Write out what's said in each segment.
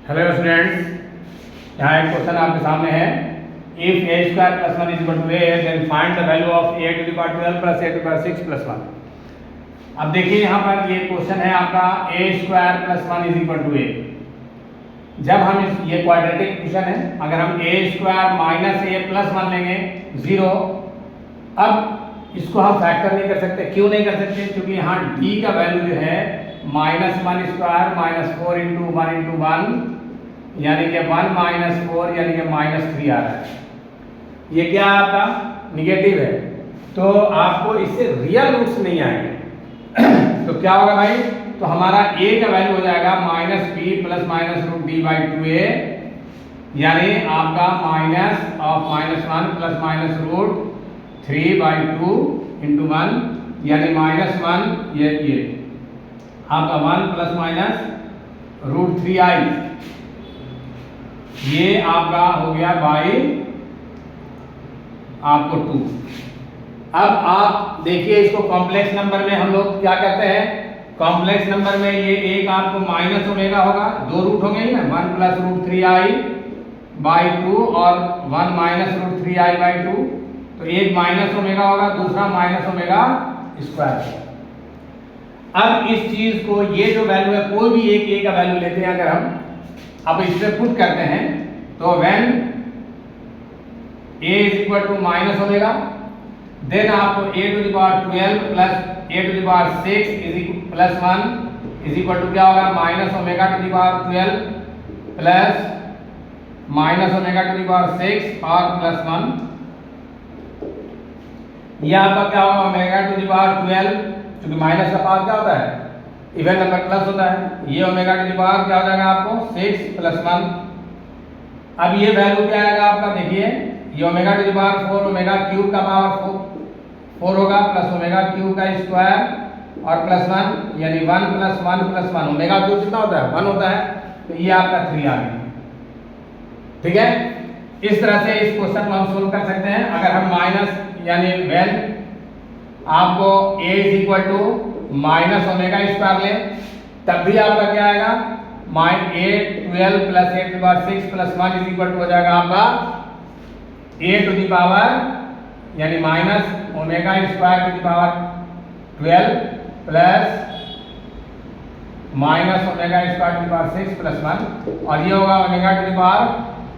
Hello students, यहाँ एक question आपके सामने है। If A square plus one is equal to A then find the value of A to the power 12 plus A to the power 6 plus 1। अब देखिए यहाँ पर ये क्वेश्चन है आपका A square plus one is equal to A. जब हम ये क्वाड्रेटिक इक्वेशन है, अगर हम A square minus A plus one लेंगे 0। अब इसको हम फैक्टर नहीं कर सकते। क्यों नहीं कर सकते? क्योंकि यहाँ डी का वैल्यू जो है minus one square minus 4 into 1 into 1 यानी कि 1 माइनस 4 यानी कि माइनस 3 आ रहा है। ये क्या आपका निगेटिव है, तो आपको इससे रियल रूट्स नहीं आएंगे। तो क्या होगा भाई? तो हमारा a का वैल्यू हो जाएगा minus B plus minus root D by 2a, यानी आपका minus of minus 1 plus minus root 3 by 2 into 1 यानी माइनस 1 ये आपका 1 प्लस माइनस रूट 3i, ये आपका हो गया बाई आपको 2। अब आप देखिए इसको कॉम्प्लेक्स नंबर में हम लोग क्या करते हैं। कॉम्प्लेक्स नंबर में ये एक आपको माइनस ओमेगा होगा, दो रूट होंगे ही ना, 1 प्लस रूट 3i बाई 2 और 1 माइनस रूट 3i बाई 2। तो एक माइनस ओमेगा होगा, दूसरा माइनस ओमेगा स्क्वायर। अब इस चीज को ये जो वैल्यू है, कोई भी एक ए का वैल्यू लेते हैं अगर हम, अब इसे पुट करते हैं तो when a is equal to minus omega then आपको a to the power 12 plus a to the power 6 is plus 1 is equal to क्या होगा? Minus omega to the power 12 plus minus omega to the power 6 और plus 1। यह आपका क्या होगा? Omega to the power 12, क्योंकि minus का power क्या होता है? इवन नंबर प्लस होता है। ये ओमेगा टू द पावर क्या हो जाएगा आपको? 6 प्लस 1। अब ये वैल्यू क्या आएगा आपका? देखिए ये omega to the power 4 omega cube का पावर 4 होगा प्लस ओमेगा क्यूब का स्क्वायर और प्लस 1 यानी 1 प्लस 1 प्लस 1। ओमेगा क्यूब कितना होता है? 1 होता है। तो ये आपका 3 आ गया। ठीक है, इस तरह से इस क्वेश्चन को हम सोल्व कर सकते हैं। अगर हम माइनस यानी व्हेन आपको a is equal to minus omega square ले, तब भी आपका क्या आएगा? a 12 plus a to power 6 plus 1 is equal to हो जाएगा आपका a टू द पावर यानी minus omega square to the power 12 plus minus omega square to the power 6 plus 1, और ये होगा omega to the power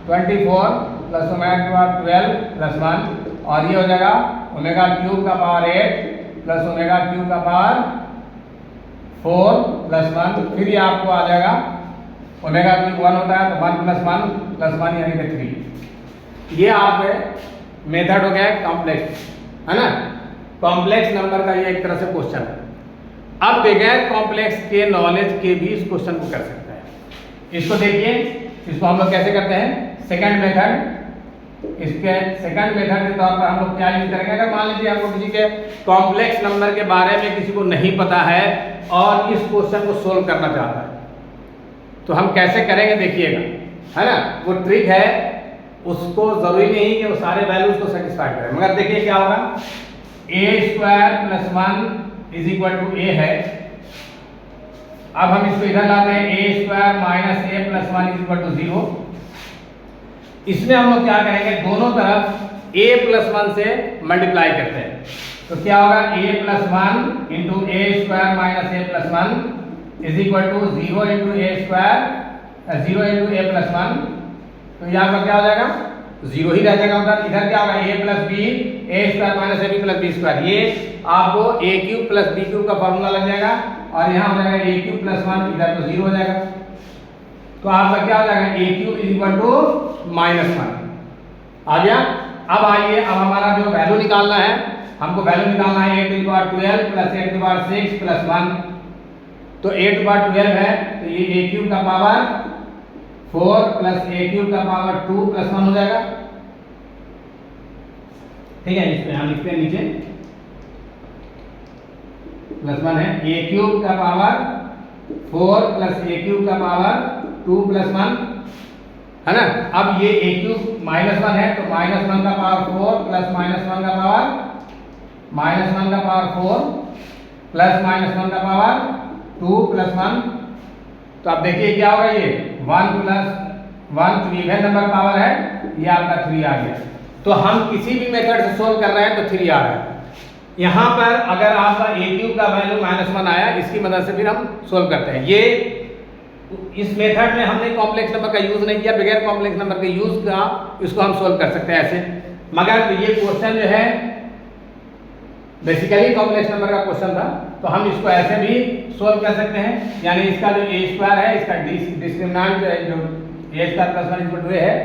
24 plus omega to the power 12 plus 1, और ये हो जाएगा ओमेगा क्यूब का पावर 8 प्लस ओमेगा क्यूब का पावर 4 प्लस 1। फिर ये आपको आ जाएगा ओमेगा क्यूब 1 होता है तो 1 प्लस 1 यानी कि 3। ये आपके मेथड हो गया कॉम्प्लेक्स, है ना। कॉम्प्लेक्स नंबर का ये एक तरह से क्वेश्चन है। अब बगैर कॉम्प्लेक्स के नॉलेज के भी इस क्वेश्चन को कर सकते हैं। इसको देखिए, इसको हम लोग कैसे करते हैं? Second method. इसके सेकंड मेथड के तौर पर हम लोग क्या यूज करेंगे? अगर मान लीजिए आपको किसी के कॉम्प्लेक्स नंबर के बारे में किसी को नहीं पता है और इस क्वेश्चन को सोल्व करना चाहता है, तो हम कैसे करेंगे देखिएगा, है ना। वो ट्रिक है, उसको जरूरी नहीं कि वो सारे वैल्यूज को सेटिस्फाई करें, मगर देखिए क्या होगा। a square plus 1 is equal to a है। अब हम इसको इधर लाते हैं, a square minus a plus 1 is equal to 0। इसमें हम लोग क्या करेंगे? दोनों तरफ a प्लस 1 से मल्टीप्लाई करते हैं, तो क्या होगा? a plus 1 into A square minus a plus 1 is equal to 0 into A square 0 into A plus 1। तो यहाँ पर क्या हो जाएगा? 0 ही रह जाएगा उधर। इधर क्या होगा? a plus B A square minus A B plus B square. ये आपको a cube plus B cube का फॉर्मूला लग जाएगा, और यहाँ हो जाएगा a क्यूब प्लस 1, इधर तो 0 हो जाएगा। तो आपका क्या हो जाएगा? a cube is equal to minus 1 आ गया। अब आइए, अब हमारा जो वैल्यू निकालना है, हमको वैल्यू निकालना है a to the power 12 plus a to the power 6 plus 1। तो a टू द पावर 12 है तो ये a क्यूब का पावर 4 प्लस a क्यूब का पावर 2 प्लस 1 हो जाएगा। ठीक है, इसको यहाँ लिखते हैं नीचे प्लस 1 है। a क्यूब का पावर 4 प्लस a क्यूब का पावर 2 प्लस 1, है ना। अब ये a क्यूब माइनस 1 है तो माइनस 1 का पावर 4 प्लस माइनस 1 का पावर माइनस 1 का पावर 4 प्लस माइनस 1 का पावर 2 प्लस 1। तो अब देखिए क्या होगा, ये 1 प्लस 1 तो इवन नंबर पावर है, ये आपका 3 आ गया। तो हम किसी भी मेथड से सोल्व कर रहे हैं तो 3 आ रहा है। यहाँ पर अगर आपका a क्यूब का वैल्यू -1 आया, इसकी मदद से फिर हम सोल्व करते हैं। ये इस मेथड में हमने कॉम्प्लेक्स नंबर का यूज नहीं किया, बगैर कॉम्प्लेक्स नंबर के यूज का इसको हम सोल्व कर सकते हैं ऐसे। मगर ये क्वेश्चन जो है बेसिकली कॉम्प्लेक्स नंबर का क्वेश्चन था, तो हम इसको ऐसे भी सोल्व कर सकते हैं। यानी इसका जो a स्क्वायर है, इसका डिस्क्रिमिनेंट जो है, जो a square plus 1 equal to a है,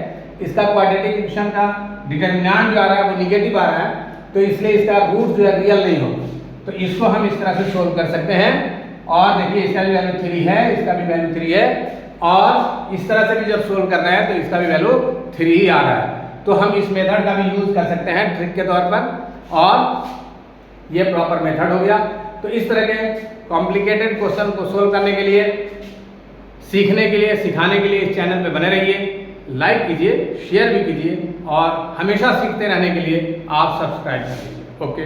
इसका क्वाड्रेटिक इक्वेशन का डिटरमिनेंट जो आ रहा है वो निगेटिव आ रहा है, तो इसलिए इसका रूट जो है रियल नहीं होगा। तो इसको हम इस तरह से सोल्व कर सकते हैं। और देखिए इसका भी वैल्यू 3 है, इसका भी वैल्यू 3 है, और इस तरह से भी जब सोल्व कर रहे हैं तो इसका भी वैल्यू 3 ही आ रहा है। तो हम इस मेथड का भी यूज कर सकते हैं ट्रिक के तौर पर, और ये प्रॉपर मेथड हो गया। तो इस तरह के कॉम्प्लिकेटेड क्वेश्चन को सोल्व करने के लिए, सीखने के लिए, सिखाने के लिए इस चैनल पे बने रहिए, लाइक कीजिए, शेयर भी कीजिए, और हमेशा सीखते रहने के लिए आप सब्सक्राइब कर लीजिए। ओके।